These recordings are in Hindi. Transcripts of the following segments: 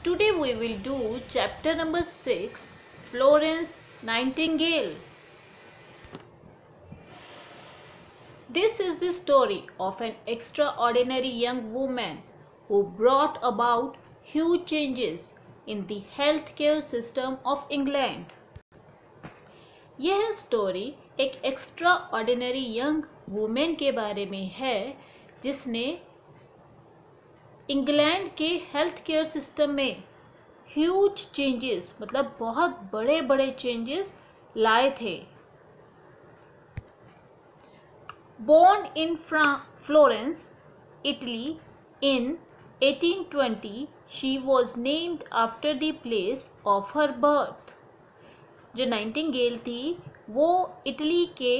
Today we will do chapter number 6, Florence Nightingale. This is the story of an extraordinary young woman who brought about huge changes in the healthcare system of England. यह स्टोरी एक एक्स्ट्राऑर्डिनरी यंग वुमेन के बारे में है जिसने इंग्लैंड के हेल्थ केयर सिस्टम में ह्यूज चेंजेस मतलब बहुत बड़े बड़े चेंजेस लाए थे। Born in Florence, Italy in 1820, she was named after the place of her birth. जो नाइटिंगेल थी वो इटली के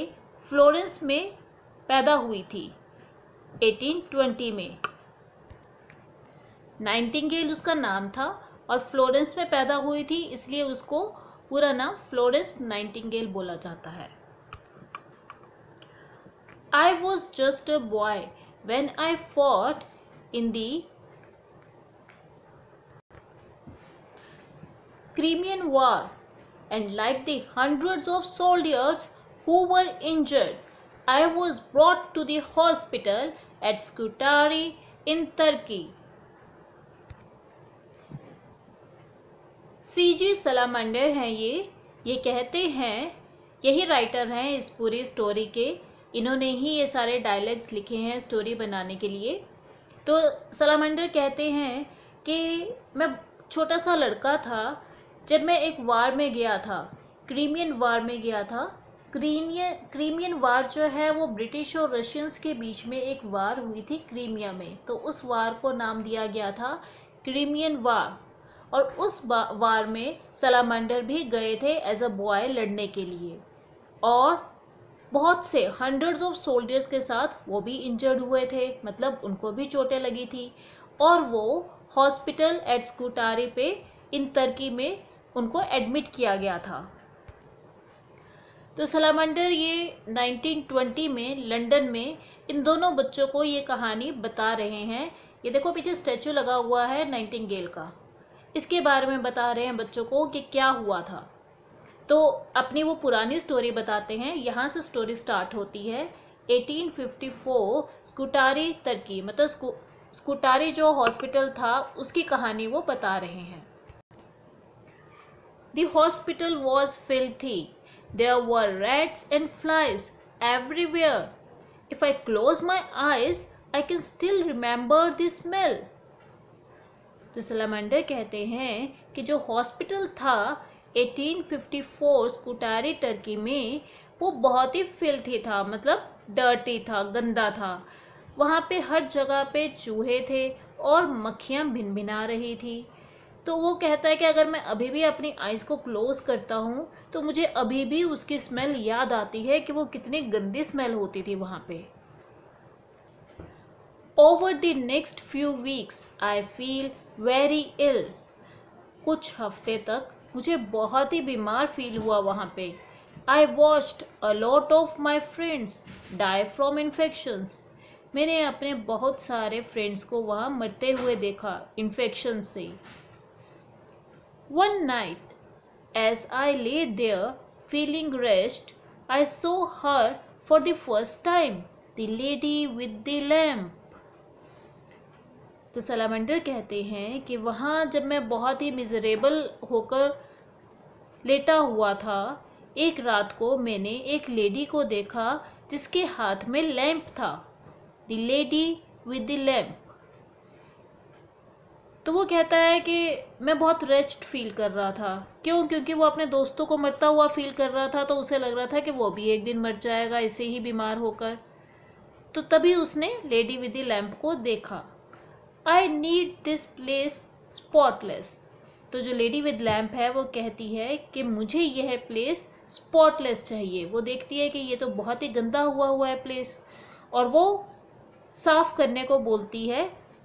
फ्लोरेंस में पैदा हुई थी 1820 में। नाइटिंगेल उसका नाम था और फ्लोरेंस में पैदा हुई थी, इसलिए उसको पूरा नाम फ्लोरेंस नाइटिंगेल बोला जाता है। I was just a boy when I fought in the Crimean War, and like the hundreds of soldiers who were injured, I was brought to the hospital at Scutari in Turkey. C.G. सलामंडर हैं ये कहते हैं, यही राइटर हैं इस पूरी स्टोरी के, इन्होंने ही ये सारे डायलॉग्स लिखे हैं स्टोरी बनाने के लिए। तो सलामंडर कहते हैं कि मैं छोटा सा लड़का था जब मैं एक वार में गया था, क्रीमियन वार में गया था। क्रीमियन वार जो है वो ब्रिटिश और रशियंस के बीच में एक वार हुई थी क्रीमिया में, तो उस वार को नाम दिया गया था क्रीमियन वार। और उस वार में सलामंडर भी गए थे एज अ बॉय लड़ने के लिए, और बहुत से हंड्रेड्स ऑफ सोल्जर्स के साथ वो भी इंजर्ड हुए थे, मतलब उनको भी चोटें लगी थी, और वो हॉस्पिटल एट स्कूटारी पे इन तुर्की में उनको एडमिट किया गया था। तो सलामंडर ये 1920 में लंदन में इन दोनों बच्चों को ये कहानी बता रहे हैं। ये देखो पीछे स्टैचू लगा हुआ है नाइटिंगेल का, इसके बारे में बता रहे हैं बच्चों को कि क्या हुआ था। तो अपनी वो पुरानी स्टोरी बताते हैं। यहाँ से स्टोरी स्टार्ट होती है 1854 स्कूटारी तुर्की, मतलब स्कूटारी जो हॉस्पिटल था उसकी कहानी वो बता रहे हैं। The hospital was filthy. There were rats and flies everywhere. If I close my eyes, I can still remember the smell. तो सलामंडर कहते हैं कि जो हॉस्पिटल था 1854 स्कूटारी तुर्की में वो बहुत ही फिल्थी था, मतलब डर्टी था, गंदा था। वहाँ पे हर जगह पे चूहे थे और मक्खियाँ भिनभिना रही थी। तो वो कहता है कि अगर मैं अभी भी अपनी आइज़ को क्लोज करता हूँ तो मुझे अभी भी उसकी स्मेल याद आती है कि वो कितनी गंदी स्मेल होती थी वहाँ पे। Over the next few weeks, I feel very ill. कुछ हफ्ते तक मुझे बहुत ही बीमार फील हुआ वहाँ पे। I watched a lot of my friends die from infections. मैंने अपने बहुत सारे फ्रेंड्स को वहाँ मरते हुए देखा इन्फेक्शन से। One night, as I lay there feeling rest, I saw her for the first time, the lady with the lamp. तो सलामंडर कहते हैं कि वहाँ जब मैं बहुत ही मिजरेबल होकर लेटा हुआ था, एक रात को मैंने एक लेडी को देखा जिसके हाथ में लैंप था, the lady with the lamp. तो वो कहता है कि मैं बहुत रेस्ट फील कर रहा था। क्यों? क्योंकि वो अपने दोस्तों को मरता हुआ फील कर रहा था, तो उसे लग रहा था कि वो भी एक दिन मर जाएगा ऐसे ही बीमार होकर। तो तभी उसने लेडी विद द लैंप को देखा। I need this place spotless. तो जो लेडी विद लैंप है वो कहती है कि मुझे यह प्लेस स्पॉटलेस चाहिए। वो देखती है कि ये तो बहुत ही गंदा हुआ है प्लेस, और वो साफ करने को बोलती है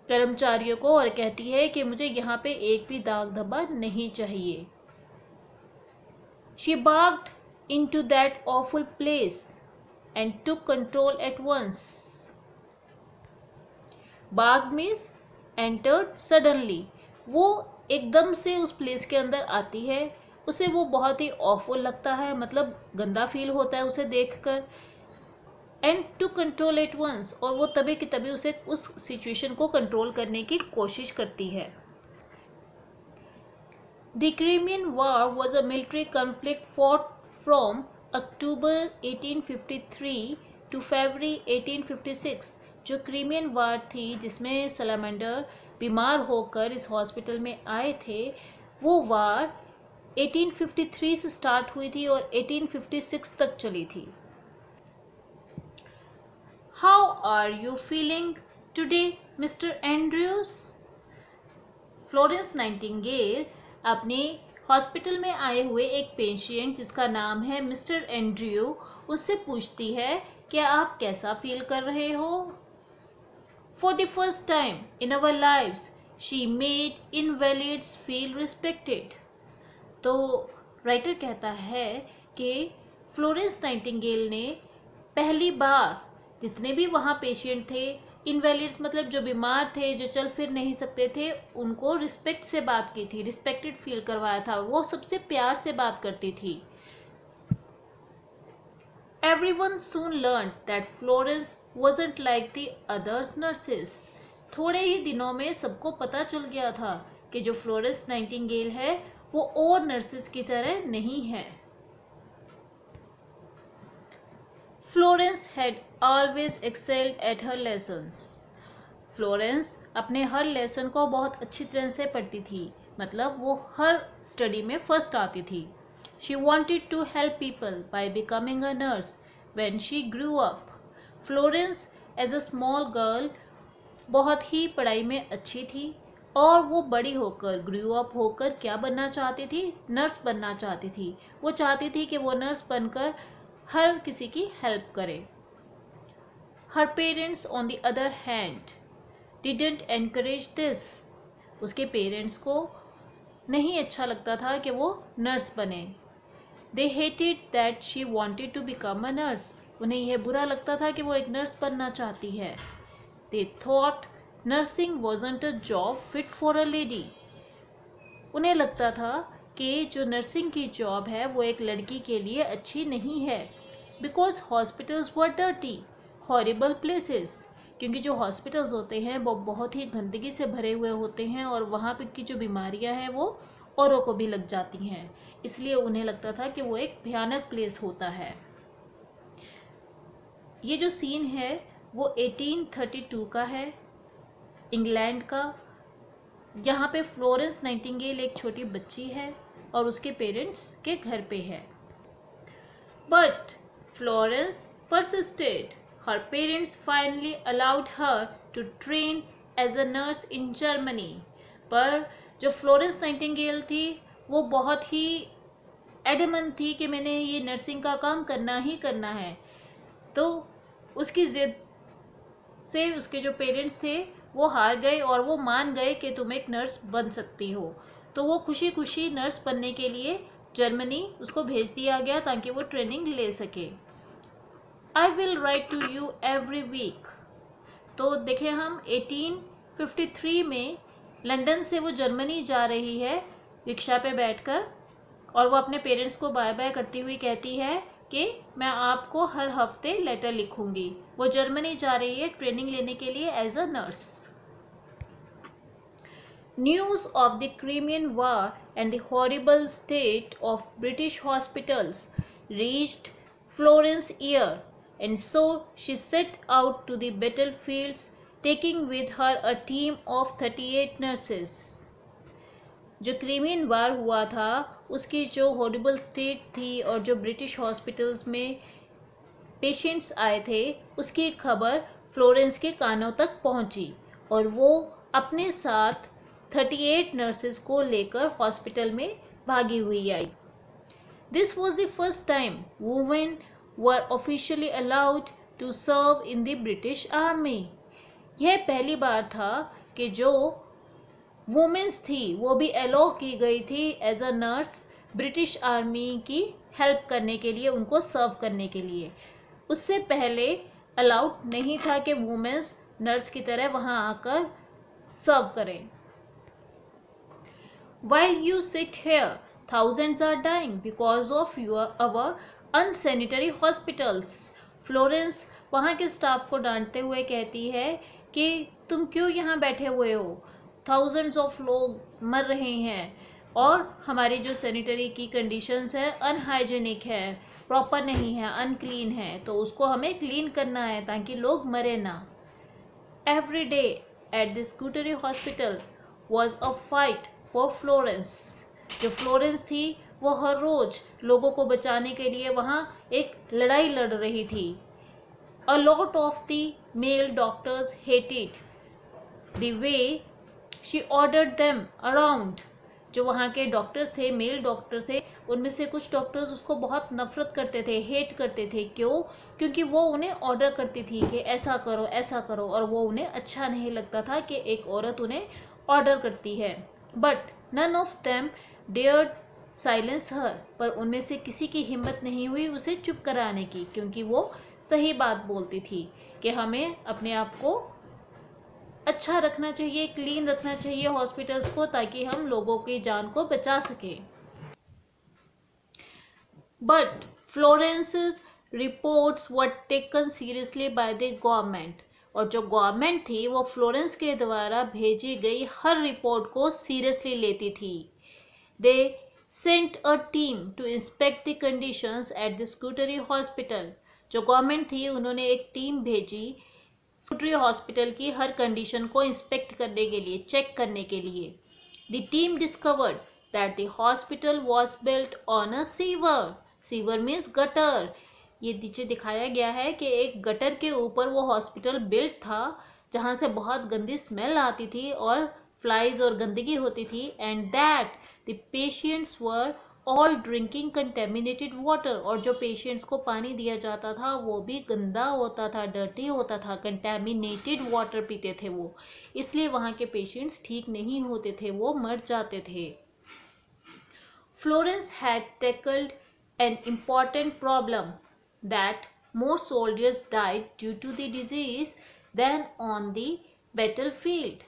कर्मचारियों को और कहती है कि मुझे यहाँ पे एक भी दाग धब्बा नहीं चाहिए। She barked into that awful place and took control at once. Barked means entered suddenly, वो एकदम से उस प्लेस के अंदर आती है, उसे वो बहुत ही ऑफुल लगता है, मतलब गंदा फील होता है उसे देखकर। And to control it once, और वो तभी की तभी उसे उस सिचुएशन को कंट्रोल करने की कोशिश करती है। The Crimean War was a military conflict fought from October 1853 to February 1856। जो क्रीमियन वार थी जिसमें सलामेंडर बीमार होकर इस हॉस्पिटल में आए थे, वो वार 1853 से स्टार्ट हुई थी और 1856 तक चली थी। How are you feeling today, Mr. Andrews? Florence Nightingale अपने हॉस्पिटल में आए हुए एक पेशेंट जिसका नाम है मिस्टर एंड्रयू, उससे पूछती है कि आप कैसा फील कर रहे हो। For the first time in our lives she made invalids feel respected. तो राइटर कहता है कि फ्लोरेंस नाइटिंगेल ने पहली बार जितने भी वहाँ पेशेंट थे, इनवैलिड्स मतलब जो बीमार थे, जो चल फिर नहीं सकते थे, उनको रिस्पेक्ट से बात की थी, रिस्पेक्टेड फील करवाया था, वो सबसे प्यार से बात करती थी। Everyone soon learned that Florence wasn't like the others nurses। थोड़े ही दिनों में सबको पता चल गया था कि जो फ्लोरेंस नाइटिंगेल है वो और नर्सेस की तरह नहीं है। Florence had always excelled at her lessons। Florence अपने हर लेसन को बहुत अच्छी तरह से पढ़ती थी, मतलब वो हर स्टडी में फर्स्ट आती थी। She wanted to help people by becoming a nurse when she grew up। Florence as a small girl बहुत ही पढ़ाई में अच्छी थी और वो बड़ी होकर ग्रू अप होकर क्या बनना चाहती थी, नर्स बनना चाहती थी। वो चाहती थी कि वो नर्स बनकर हर किसी की हेल्प करे। Her parents on the other hand didn't encourage this। उसके पेरेंट्स को नहीं अच्छा लगता था कि वो नर्स बने। They hated that she wanted to become a nurse। उन्हें यह बुरा लगता था कि वो एक नर्स बनना चाहती है। They thought nursing wasn't a job fit for a lady। उन्हें लगता था कि जो नर्सिंग की जॉब है वो एक लड़की के लिए अच्छी नहीं है। Because hospitals were dirty, horrible places। क्योंकि जो हॉस्पिटल्स होते हैं वो बहुत ही गंदगी से भरे हुए होते हैं और वहाँ पे की जो बीमारियाँ हैं वो औरों को भी लग जाती हैं, इसलिए उन्हें लगता था कि वो एक भयानक प्लेस होता है। ये जो सीन है वो 1832 का है, इंग्लैंड का। यहाँ पे फ्लोरेंस नाइटिंगेल एक छोटी बच्ची है और उसके पेरेंट्स के घर पे है। But Florence persisted। Her parents finally allowed her to train as a nurse in Germany। पर जो फ्लोरेंस नाइटिंगेल थी वो बहुत ही एडमंट थी कि मैंने ये नर्सिंग का काम करना ही करना है। तो उसकी जिद से उसके जो पेरेंट्स थे वो हार गए और वो मान गए कि तुम एक नर्स बन सकती हो। तो वो खुशी खुशी नर्स बनने के लिए जर्मनी उसको भेज दिया गया ताकि वो ट्रेनिंग ले सके। I will write to you every week। तो देखें हम 1853 में लंदन से वो जर्मनी जा रही है रिक्शा पे बैठकर और वो अपने पेरेंट्स को बाय बाय करती हुई कहती है कि मैं आपको हर हफ्ते लेटर लिखूंगी। वो जर्मनी जा रही है ट्रेनिंग लेने के लिए as a nurse. News of the Crimean War and the horrible state of British hospitals reached Florence's ear, and so she set out to the battlefields, taking with her a team of 38 nurses। जो क्रीमियन वार हुआ था उसकी जो हॉरिबल स्टेट थी और जो ब्रिटिश हॉस्पिटल्स में पेशेंट्स आए थे उसकी खबर फ्लोरेंस के कानों तक पहुंची और वो अपने साथ 38 नर्सेस को लेकर हॉस्पिटल में भागी हुई आई। This was the first time women were officially allowed to serve in the British Army। यह पहली बार था कि जो वुमेन्स थी वो भी अलाउ की गई थी as a nurse British army की हेल्प करने के लिए, उनको सर्व करने के लिए। उससे पहले अलाउड नहीं था कि वुमेन्स नर्स की तरह वहाँ आकर सर्व करें। While you sit here, thousands are dying because of our unsanitary hospitals. Florence वहाँ के स्टाफ को डांटते हुए कहती है कि तुम क्यों यहाँ बैठे हुए हो, थाउजेंड्स ऑफ लोग मर रहे हैं और हमारी जो सैनिटरी की कंडीशंस है अनहाइजेनिक है, प्रॉपर नहीं है, अनक्लीन है, तो उसको हमें क्लीन करना है ताकि लोग मरे ना. Every day at the Scutari Hospital was a fight for Florence. जो फ्लोरेंस थी वो हर रोज लोगों को बचाने के लिए वहाँ एक लड़ाई लड़ रही थी. A lot of the male doctors hated the way she ordered them around. जो वहाँ के डॉक्टर्स थे, मेल डॉक्टर थे, उनमें से कुछ डॉक्टर्स उसको बहुत नफरत करते थे, हेट करते थे. क्यों? क्योंकि वो उन्हें ऑर्डर करती थी कि ऐसा करो ऐसा करो, और वो उन्हें अच्छा नहीं लगता था कि एक औरत उन्हें ऑर्डर करती है. But none of them dared silence her. पर उनमें से किसी की हिम्मत नहीं हुई उसे चुप कराने की, क्योंकि वो सही बात बोलती थी कि हमें अपने आप को अच्छा रखना चाहिए, क्लीन रखना चाहिए हॉस्पिटल्स को, ताकि हम लोगों की जान को बचा सकें. But Florence's reports were taken seriously by the government. और जो गवर्नमेंट थी वो फ्लोरेंस के द्वारा भेजी गई हर रिपोर्ट को सीरियसली लेती थी. They sent a team to inspect the conditions at the Scutari hospital. जो गवर्नमेंट थी उन्होंने एक टीम भेजी स्कूटरी हॉस्पिटल की हर कंडीशन को इंस्पेक्ट करने के लिए, चेक करने के लिए. The team discovered that the hospital was built on a sewer. Sewer means gutter. ये नीचे दिखाया गया है कि एक गटर के ऊपर वो हॉस्पिटल बिल्ट था, जहाँ से बहुत गंदी स्मेल आती थी और फ्लाइज और गंदगी होती थी. And that the patients were all drinking contaminated water. और जो पेशेंट्स को पानी दिया जाता था वो भी गंदा होता था, डर्टी होता था, कंटेमिनेटेड वाटर पीते थे वो. इसलिए वहाँ के पेशेंट्स ठीक नहीं होते थे, वो मर जाते थे. Florence had tackled an important problem that more soldiers died due to the disease than on the battlefield.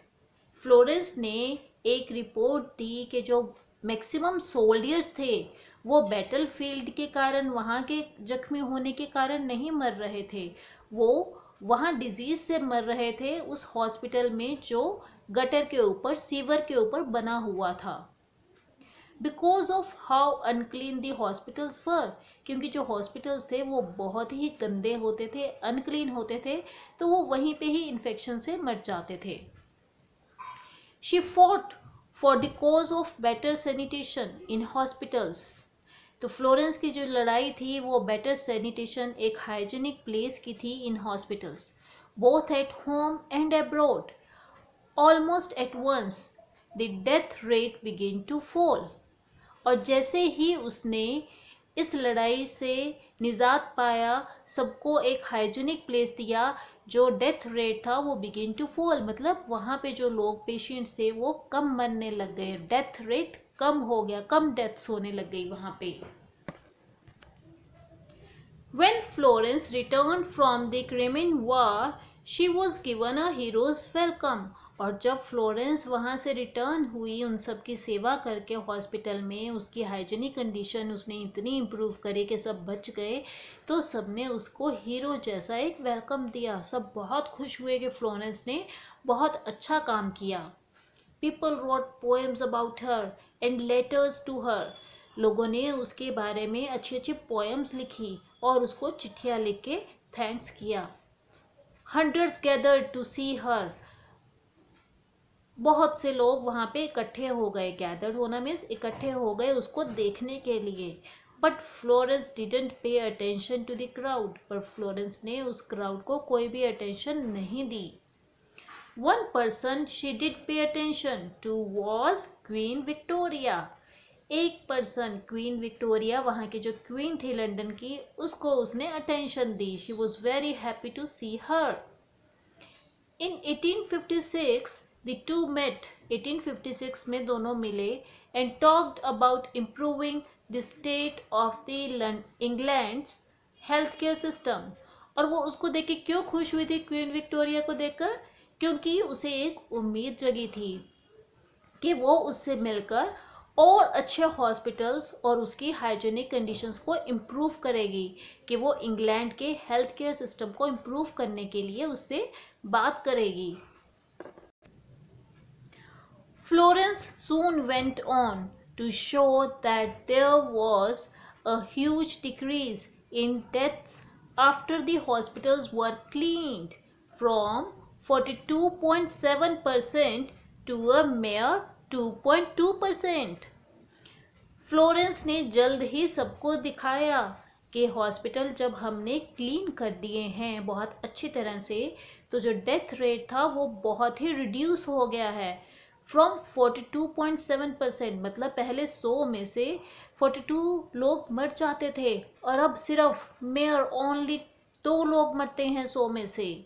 Florence ने एक रिपोर्ट दी कि जो मैक्सिमम सोल्डियर्स थे वो बैटलफील्ड के कारण, वहाँ के जख्मी होने के कारण नहीं मर रहे थे, वो वहाँ डिजीज से मर रहे थे उस हॉस्पिटल में जो गटर के ऊपर, सीवर के ऊपर बना हुआ था. Because of how unclean the hospitals were. क्योंकि जो हॉस्पिटल्स थे वो बहुत ही गंदे होते थे, अनक्लीन होते थे, तो वो वहीं पे ही इन्फेक्शन से मर जाते थे. She fought for the cause of better sanitation in hospitals. तो फ्लोरेंस की जो लड़ाई थी वो बेटर सैनिटेशन, एक हाइजीनिक प्लेस की थी in hospitals, both at home and abroad. Almost at once the death rate begin to fall. और जैसे ही उसने इस लड़ाई से निजात पाया, सबको एक हाइजीनिक प्लेस दिया, जो डेथ रेट था वो बिगिन टू फॉल. मतलब वहाँ पे जो लोग पेशेंट्स थे वो कम मरने लग गए, डेथ रेट कम हो गया, कम डेथ्स होने लग गई वहाँ पे. When Florence returned from the Crimean War, she was given a hero's welcome. और जब फ्लोरेंस वहाँ से रिटर्न हुई उन सब की सेवा करके हॉस्पिटल में, उसकी हाइजीनिक कंडीशन उसने इतनी इम्प्रूव करी कि सब बच गए, तो सब ने उसको हीरो जैसा एक वेलकम दिया. सब बहुत खुश हुए कि फ्लोरेंस ने बहुत अच्छा काम किया. People wrote poems about her and letters to her. लोगों ने उसके बारे में अच्छी अच्छी पोएम्स लिखी और उसको चिट्ठियाँ लिख के थैंक्स किया. हंड्रेड्स गैदर्ड टू सी हर. बहुत से लोग वहाँ पे इकट्ठे हो गए. गैदर्ड होना मीन्स इकट्ठे हो गए उसको देखने के लिए. But Florence didn't pay attention to the crowd. पर फ्लोरेंस ने उस क्राउड को कोई भी अटेंशन नहीं दी. One person she did pay attention to was Queen Victoria. एक पर्सन, क्वीन विक्टोरिया, वहाँ की जो क्वीन थी लंदन की, उसको उसने अटेंशन दी. She was very happy to see her. In 1856 The two met. 1856 में दोनों मिले and talked about improving the state of the England's healthcare system. और वो उसको देख के क्यों खुश हुई थी, क्वीन विक्टोरिया को देखकर? क्योंकि उसे एक उम्मीद जगी थी कि वो उससे मिलकर और अच्छे हॉस्पिटल्स और उसकी हाइजीनिक कंडीशंस को इम्प्रूव करेगी, कि वो इंग्लैंड के हेल्थ केयर सिस्टम को इम्प्रूव करने के लिए उससे बात करेगी। Florence soon went on to show that there was a huge decrease in deaths after the hospitals were cleaned from 42.7% to a mere 2.2%. Florence ने जल्द ही सबको दिखाया कि हॉस्पिटल जब हमने क्लीन कर दिए हैं बहुत अच्छी तरह से, तो जो डेथ रेट था वो बहुत ही रिड्यूस हो गया है। फ्रॉम 42.7%, मतलब पहले 100 में से 42 लोग मर जाते थे और अब सिर्फ मेयर ओनली 2 लोग मरते हैं 100 में से।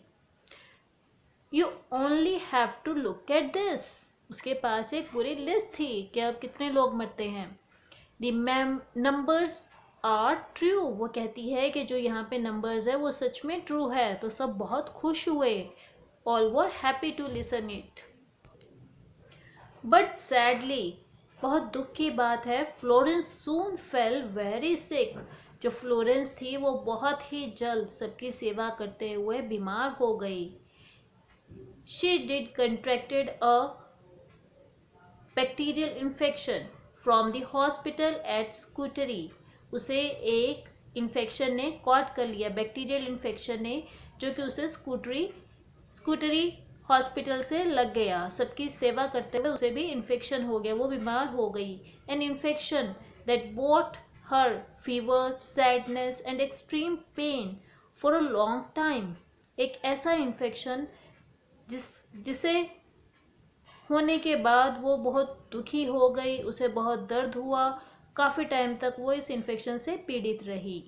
You only have to look at this. उसके पास एक पूरी लिस्ट थी कि अब कितने लोग मरते हैं। The numbers are true. वो कहती है कि जो यहाँ पे नंबर्स है वो सच में ट्रू है। तो सब बहुत खुश हुए। All were happy to listen it. But sadly, बहुत दुख की बात है, Florence soon fell very sick. जो फ्लोरेंस थी वो बहुत ही जल्द सबकी सेवा करते हुए बीमार हो गई। She did contracted a bacterial infection from the hospital at Scutari. उसे एक इन्फेक्शन ने कॉट कर लिया, बैक्टीरियल इन्फेक्शन ने, जो कि उसे स्कूटरी हॉस्पिटल से लग गया। सबकी सेवा करते हुए उसे भी इन्फेक्शन हो गया, वो बीमार हो गई। An infection that bought her fever, sadness and extreme pain for a long time. एक ऐसा इन्फेक्शन जिसे होने के बाद वो बहुत दुखी हो गई, उसे बहुत दर्द हुआ, काफ़ी टाइम तक वो इस इन्फेक्शन से पीड़ित रही।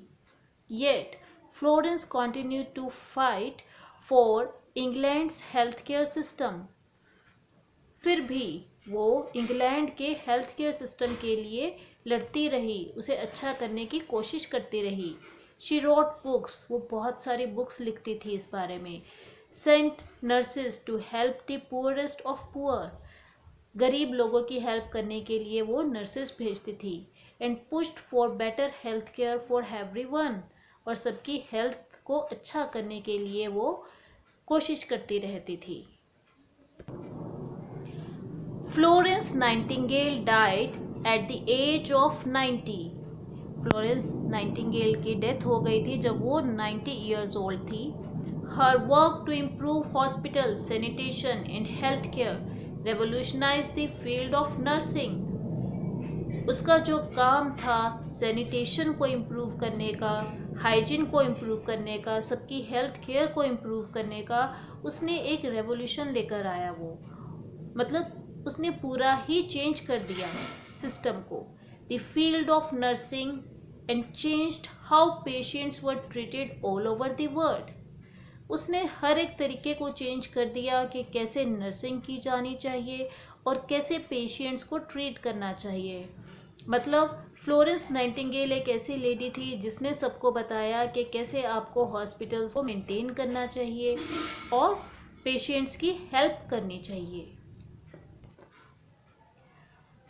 Yet Florence continued to fight for England's health care system. फिर भी वो इंग्लैंड के हेल्थ केयर सिस्टम के लिए लड़ती रही, उसे अच्छा करने की कोशिश करती रही। शी रोट बुक्स, वो बहुत सारी बुक्स लिखती थी इस बारे में। Sent nurses to help the poorest of poor, गरीब लोगों की हेल्प करने के लिए वो नर्सेज भेजती थी। And pushed for better health care for everyone, और सबकी हेल्थ को अच्छा करने के लिए वो कोशिश करती रहती थी। Florence Nightingale died at the age of 90। Florence Nightingale की डेथ हो गई थी जब वो 90 ईयर्स ओल्ड थी। Her work to improve hospital sanitation and health care revolutionise the field of nursing. उसका जो काम था सैनिटेशन को इम्प्रूव करने का, हाइजीन को इम्प्रूव करने का, सबकी हेल्थ केयर को इम्प्रूव करने का, उसने एक रेवोल्यूशन लेकर आया। वो मतलब उसने पूरा ही चेंज कर दिया सिस्टम को। The field of nursing and changed how patients were treated all over the world. उसने हर एक तरीके को चेंज कर दिया कि कैसे नर्सिंग की जानी चाहिए और कैसे पेशेंट्स को ट्रीट करना चाहिए। मतलब फ्लोरेंस नाइटिंगेल एक ऐसी लेडी थी जिसने सबको बताया कि कैसे आपको हॉस्पिटल्स को मेंटेन करना चाहिए और पेशेंट्स की हेल्प करनी चाहिए।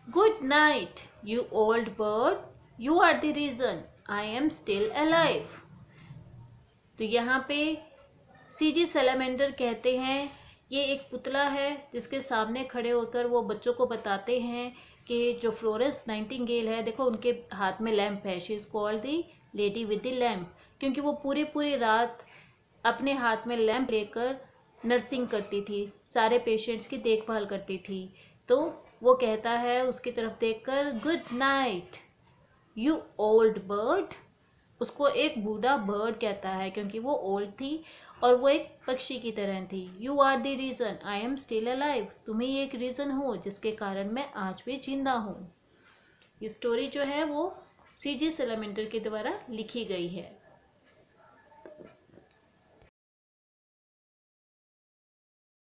Good night you old bird, you are the reason I am still alive. तो यहाँ पे सीजी सैलामेंडर कहते हैं, ये एक पुतला है जिसके सामने खड़े होकर वो बच्चों को बताते हैं कि जो फ्लोरेंस नाइटिंगेल है, देखो उनके हाथ में लैंप है, she is called the lady with the lamp, क्योंकि वो पूरी रात अपने हाथ में लैंप लेकर नर्सिंग करती थी, सारे पेशेंट्स की देखभाल करती थी। तो वो कहता है उसकी तरफ देखकर, good night you old bird. उसको एक बूढ़ा बर्ड कहता है क्योंकि वो ओल्ड थी और वो एक पक्षी की तरह थी। You are the reason I am still alive, तुम ही एक रीज़न हो जिसके कारण मैं आज भी जिंदा हूँ। ये स्टोरी जो है वो सीजी सैलामेंडर के द्वारा लिखी गई है।